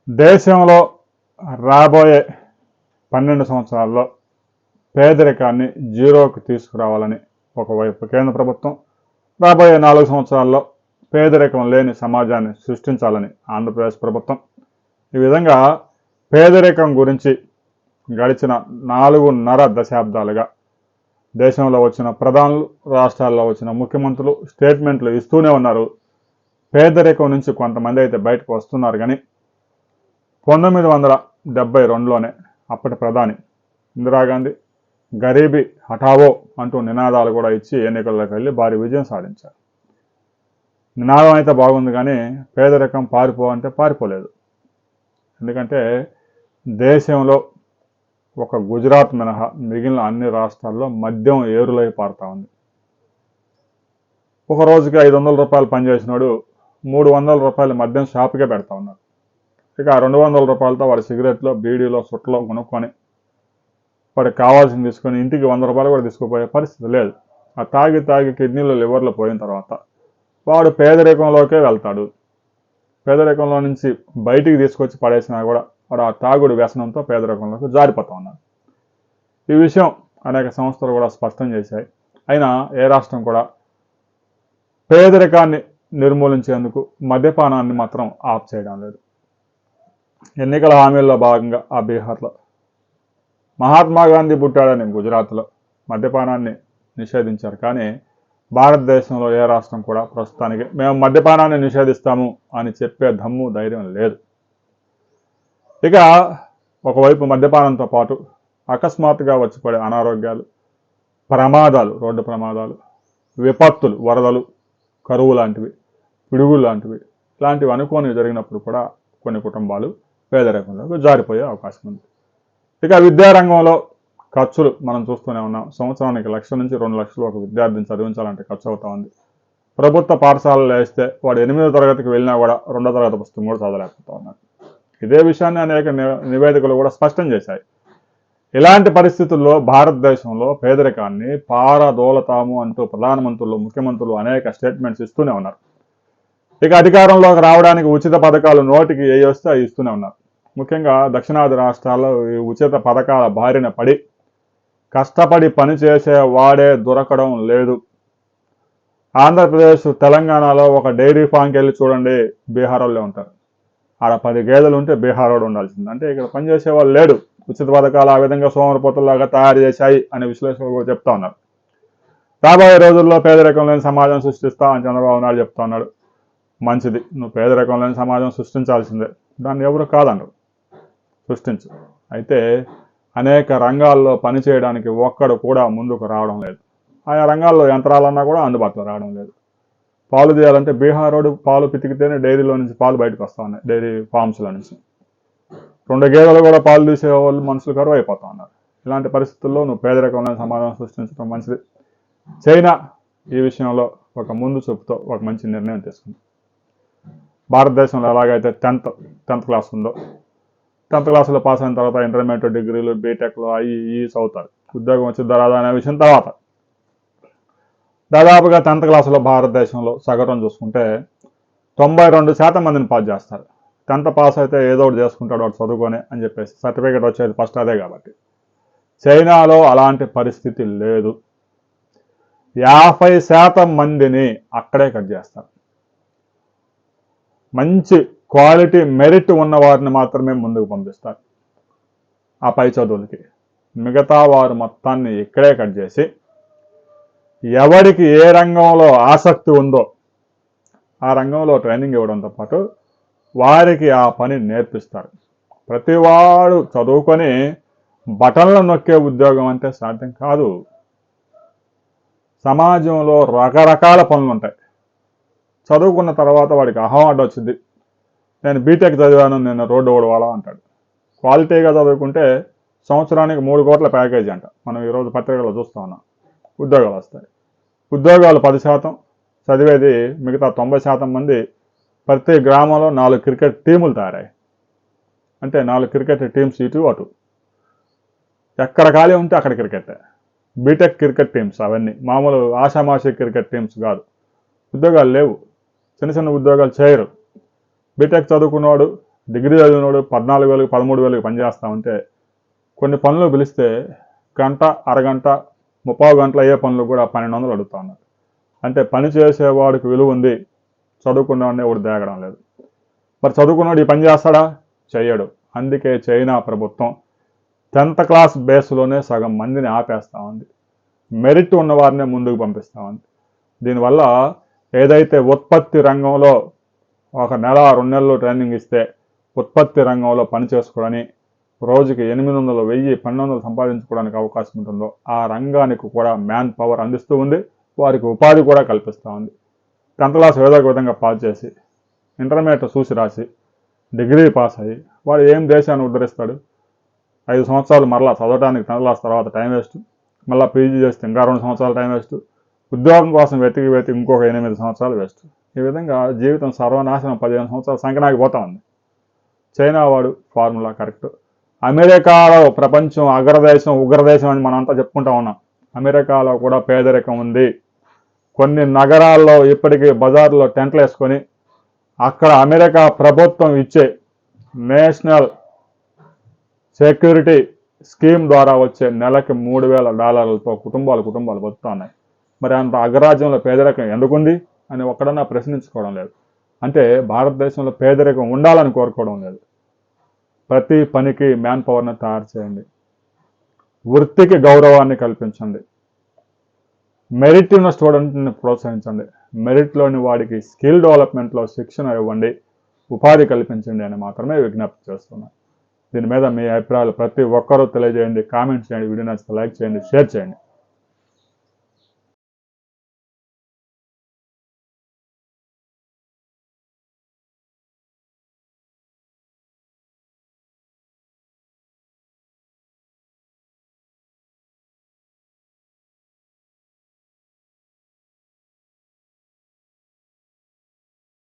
దేశంలో రాబోయే 12 సంవత్సరాల్లో పేదరికాన్ని జీరోకి తీసుకురావాలని ఒకవైపు కేంద్ర ప్రభుత్వం, రాబోయే 4 సంవత్సరాల్లో పేదరికం లేని సమాజాన్ని సృష్టించాలని ఆంధ్రప్రదేశ్ ప్రభుత్వం, ఈ విధంగా పేదరికం గురించి గడిచిన 4.5 దశాబ్దాలుగా దేశంలో వచ్చిన ప్రధానులు, రాష్ట్రాల్లో వచ్చిన ముఖ్యమంత్రులు స్టేట్మెంట్లు ఇస్తూనే ఉన్నారు. పేదరికం నుంచి కొంతమంది అయితే బయటకు వస్తున్నారు. కానీ 1972లోనే అప్పటి ప్రధాని ఇందిరాగాంధీ గరీబీ హఠావో అంటూ నినాదాలు కూడా ఇచ్చి ఎన్నికల్లోకి వెళ్ళి భారీ విజయం సాధించారు. నినాదం అయితే బాగుంది, కానీ పేదరికం పారిపో అంటే పారిపోలేదు. ఎందుకంటే దేశంలో ఒక గుజరాత్ మినహా మిగిలిన అన్ని రాష్ట్రాల్లో మద్యం ఏరులై పారుతా ఉంది. ఒక రోజుకి 500 రూపాయలు పనిచేసినాడు 300 రూపాయలు మద్యం షాపుకే పెడతా ఉన్నారు. ఇక 200 రూపాయలతో వాడి సిగరెట్లో, బీడీలో, సుట్లో కొనుక్కొని వాడికి కావాల్సింది తీసుకొని ఇంటికి 100 రూపాయలు కూడా తీసుకుపోయే పరిస్థితి లేదు. ఆ తాగి కిడ్నీలో, లివర్లో పోయిన తర్వాత వాడు పేదరికంలోకే వెళ్తాడు. పేదరికంలో నుంచి బయటికి తీసుకొచ్చి పడేసినా కూడా వాడు ఆ తాగుడు వ్యసనంతో పేదరికంలోకి జారిపోతా ఉన్నాడు. ఈ విషయం అనేక సంస్థలు కూడా స్పష్టం చేశాయి. అయినా ఏ రాష్ట్రం కూడా పేదరికాన్ని నిర్మూలించేందుకు మద్యపానాన్ని మాత్రం ఆఫ్ చేయడం లేదు. ఎన్నికల హామీల్లో భాగంగా ఆ బీహార్లో మహాత్మా గాంధీ పుట్టాడని గుజరాత్లో మద్యపానాన్ని నిషేధించారు. కానీ భారతదేశంలో ఏ రాష్ట్రం కూడా ప్రస్తుతానికి మేము మద్యపానాన్ని నిషేధిస్తాము అని చెప్పే దమ్ము, ధైర్యం లేదు. ఇక ఒకవైపు మద్యపానంతో పాటు అకస్మాత్తుగా వచ్చిపడే అనారోగ్యాలు, ప్రమాదాలు, రోడ్డు ప్రమాదాలు, విపత్తులు, వరదలు, కరువు లాంటివి, పిడుగులు లాంటివి, ఇలాంటివి అనుకోని జరిగినప్పుడు కూడా కొన్ని కుటుంబాలు పేదరికంలోకి జారిపోయే అవకాశం ఉంది. ఇక విద్యారంగంలో ఖర్చులు మనం చూస్తూనే ఉన్నాం. సంవత్సరానికి 1,00,000 నుంచి 2 లక్షలు ఒక విద్యార్థిని చదివించాలంటే ఖర్చు అవుతా ఉంది. ప్రభుత్వ పాఠశాలలో వేస్తే వాడు 8వ తరగతికి వెళ్ళినా కూడా 2వ తరగతి పుస్తకం కూడా చదవలేకపోతా ఉన్నాడు. ఇదే విషయాన్ని అనేక నివేదికలు కూడా స్పష్టం చేశాయి. ఇలాంటి పరిస్థితుల్లో భారతదేశంలో పేదరికాన్ని పారదోలతాము అంటూ ప్రధానమంత్రులు, ముఖ్యమంత్రులు అనేక స్టేట్మెంట్స్ ఇస్తూనే ఉన్నారు. ఇక అధికారంలోకి రావడానికి ఉచిత పథకాలు నోటికి ఏ వస్తే అవి ఇస్తూనే ఉన్నారు. ముఖ్యంగా దక్షిణాది రాష్ట్రాల్లో ఈ ఉచిత పథకాల బారిన పడి కష్టపడి పనిచేసే వాడే దొరకడం లేదు. ఆంధ్రప్రదేశ్, తెలంగాణలో ఒక డైరీ ఫామ్కి వెళ్ళి చూడండి, బీహార్ వాళ్ళే ఉంటారు. ఆడ 10 గేదెలు ఉంటే బీహార్ వాడు ఉండాల్సింది. అంటే ఇక్కడ పనిచేసే వాళ్ళు లేడు. ఉచిత పథకాలు ఆ విధంగా సోమరిపోతుల్లాగా తయారు చేశాయి అనే విశ్లేషకులు కూడా చెప్తా ఉన్నారు. రాబోయే రోజుల్లో పేదరికం లేని సమాజం సృష్టిస్తా అని చంద్రబాబు నాయుడు చెప్తా ఉన్నాడు. మంచిది, నువ్వు పేదరికం లేని సమాజం సృష్టించాల్సిందే, దాన్ని ఎవరు కాదన్నారు, సృష్టించు. అయితే అనేక రంగాల్లో పనిచేయడానికి ఒక్కడు కూడా ముందుకు రావడం లేదు. ఆయా రంగాల్లో యంత్రాలన్నా కూడా అందుబాటులో రావడం లేదు. పాలు తీయాలంటే బీహార్ రోడ్డు పాలు పితికితేనే డైరీలో నుంచి పాలు బయటకు వస్తూ ఉన్నాయి, డైరీ ఫామ్స్లో నుంచి. 2 గేదెలు కూడా పాలు తీసే వాళ్ళు మనుషులు కరువు అయిపోతా ఉన్నారు. ఇలాంటి పరిస్థితుల్లో నువ్వు పేదరికం లేని సమాజం సృష్టించడం మంచిది. చైనా ఈ విషయంలో ఒక ముందు చూపుతో ఒక మంచి నిర్ణయం తీసుకుంది. భారతదేశంలో ఎలాగైతే 10th క్లాస్ ఉందో, 10th క్లాసులో పాస్ అయిన తర్వాత ఇంటర్మీడియట్, డిగ్రీలు, బీటెక్లు అవి చదువుతారు. ఉద్యోగం వచ్చిద్దా రాదా అనే విషయం తర్వాత. దాదాపుగా 10th క్లాసులో భారతదేశంలో సగటును చూసుకుంటే 92% మందిని పాస్ చేస్తారు. 10th పాస్ అయితే ఏదో ఒకటి చేసుకుంటాడు వాడు చదువుకొని అని చెప్పేసి సర్టిఫికేట్ వచ్చేది ఫస్ట్ అదే కాబట్టి. చైనాలో అలాంటి పరిస్థితి లేదు. 50% మందిని అక్కడే కట్ చేస్తారు. మంచి క్వాలిటీ, మెరిట్ ఉన్న వారిని మాత్రమే ముందుకు పంపిస్తారు ఆ పై చదువులకి. మిగతా వారు మొత్తాన్ని ఇక్కడే కట్ చేసి ఎవరికి ఏ రంగంలో ఆసక్తి ఉందో ఆ రంగంలో ట్రైనింగ్ ఇవ్వడంతో పాటు వారికి ఆ పని నేర్పిస్తారు. ప్రతివాడు చదువుకొని బటన్లు నొక్కే ఉద్యోగం అంటే సాధ్యం కాదు. సమాజంలో రకరకాల పనులు ఉంటాయి. చదువుకున్న తర్వాత వాడికి అహం వచ్చింది, నేను బీటెక్ చదివాను, నేను రోడ్డు ఓడవాలా అంటాడు. క్వాలిటీగా చదువుకుంటే సంవత్సరానికి 3 కోట్ల ప్యాకేజీ అంట. మనం ఈరోజు పత్రికల్లో చూస్తూ ఉన్నాం. ఉద్యోగాలు వస్తాయి. ఉద్యోగాలు 10%, చదివేది మిగతా 90% మంది. ప్రతి గ్రామంలో 4 క్రికెట్ టీములు తయారయ్యాయి. అంటే 4 క్రికెట్ టీమ్స్ ఇటు అటు. ఎక్కడ ఖాళీ ఉంటే అక్కడ క్రికెట్. బీటెక్ క్రికెట్ టీమ్స్ అవన్నీ మామూలు ఆషామాషి క్రికెట్ టీమ్స్ కాదు. ఉద్యోగాలు లేవు, చిన్న చిన్న ఉద్యోగాలు చేయరు. బీటెక్ చదువుకున్నవాడు డిగ్రీ చదివినోడు 14,000 13,000 పనిచేస్తా ఉంటే కొన్ని పనులు పిలిస్తే గంట అరగంట 30 గంటలు అయ్యే పనులు కూడా 1200 అడుగుతా ఉన్నారు. అంటే పని చేసేవాడికి విలువ ఉంది, చదువుకున్నవాడిని ఎవడు దేగడం లేదు. మరి చదువుకున్నాడు ఈ పని చేస్తాడా? చెయ్యడు. అందుకే చైనా ప్రభుత్వం 10th క్లాస్ బేస్లోనే సగం మందిని ఆపేస్తూ ఉంది. మెరిట్ ఉన్నవారినే ముందుకు పంపిస్తూ ఉంది. దీనివల్ల ఏదైతే ఉత్పత్తి రంగంలో 1 నెల 2 నెలలు ట్రైనింగ్ ఇస్తే ఉత్పత్తి రంగంలో పని చేసుకోవడానికి రోజుకి 800 1000 1200 సంపాదించుకోవడానికి అవకాశం ఉంటుందో ఆ రంగానికి కూడా మ్యాన్ పవర్ అందిస్తూ ఉంది. వారికి ఉపాధి కూడా కల్పిస్తూ ఉంది. 10th క్లాస్ ఏదో ఒక విధంగా పాస్ చేసి ఇంటర్మీడియట్ చూసి రాసి డిగ్రీ పాస్ అయ్యి వాడు ఏం దేశాన్ని ఉద్ధరిస్తాడు? 5 సంవత్సరాలు మరలా చదవడానికి 10th క్లాస్ తర్వాత టైం వేస్ట్, మళ్ళీ పీజీ చేస్తే ఇంకా 2 సంవత్సరాలు టైం వేస్ట్, ఉద్యోగం కోసం వెతికి ఇంకొక 8 సంవత్సరాలు వేస్ట్. ఈ విధంగా జీవితం సర్వనాశనం 15 సంవత్సరాల సంఖ్యనాకి పోతా ఉంది. చైనా వాడు ఫార్ములా కరెక్ట్. అమెరికాలో ప్రపంచం అగ్రదేశం ఉగ్రదేశం అని మనం అంతా చెప్పుకుంటా ఉన్నాం. అమెరికాలో కూడా పేదరికం ఉంది. కొన్ని నగరాల్లో ఇప్పటికీ బజార్లో టెంట్లు వేసుకొని అక్కడ అమెరికా ప్రభుత్వం ఇచ్చే నేషనల్ సెక్యూరిటీ స్కీమ్ ద్వారా వచ్చే నెలకి $3,000 కుటుంబాలు బతుకుతా ఉన్నాయి. మరి అంత అగ్రరాజ్యంలో పేదరికం ఎందుకుంది అని ఒక్కడన్నా ప్రశ్నించుకోవడం లేదు. అంటే భారతదేశంలో పేదరికం ఉండాలని కోరుకోవడం లేదు. ప్రతి పనికి మ్యాన్ పవర్ని తయారు చేయండి. వృత్తికి గౌరవాన్ని కల్పించండి. మెరిట్ ఉన్న స్టూడెంట్ని ప్రోత్సహించండి. మెరిట్లోని వాడికి స్కిల్ డెవలప్మెంట్లో శిక్షణ ఇవ్వండి, ఉపాధి కల్పించండి అని మాత్రమే విజ్ఞప్తి చేస్తున్నాను. దీని మీద మీ అభిప్రాయాలు ప్రతి ఒక్కరూ తెలియజేయండి, కామెంట్ చేయండి, వీడియో నచ్చితే లైక్ చేయండి, షేర్ చేయండి.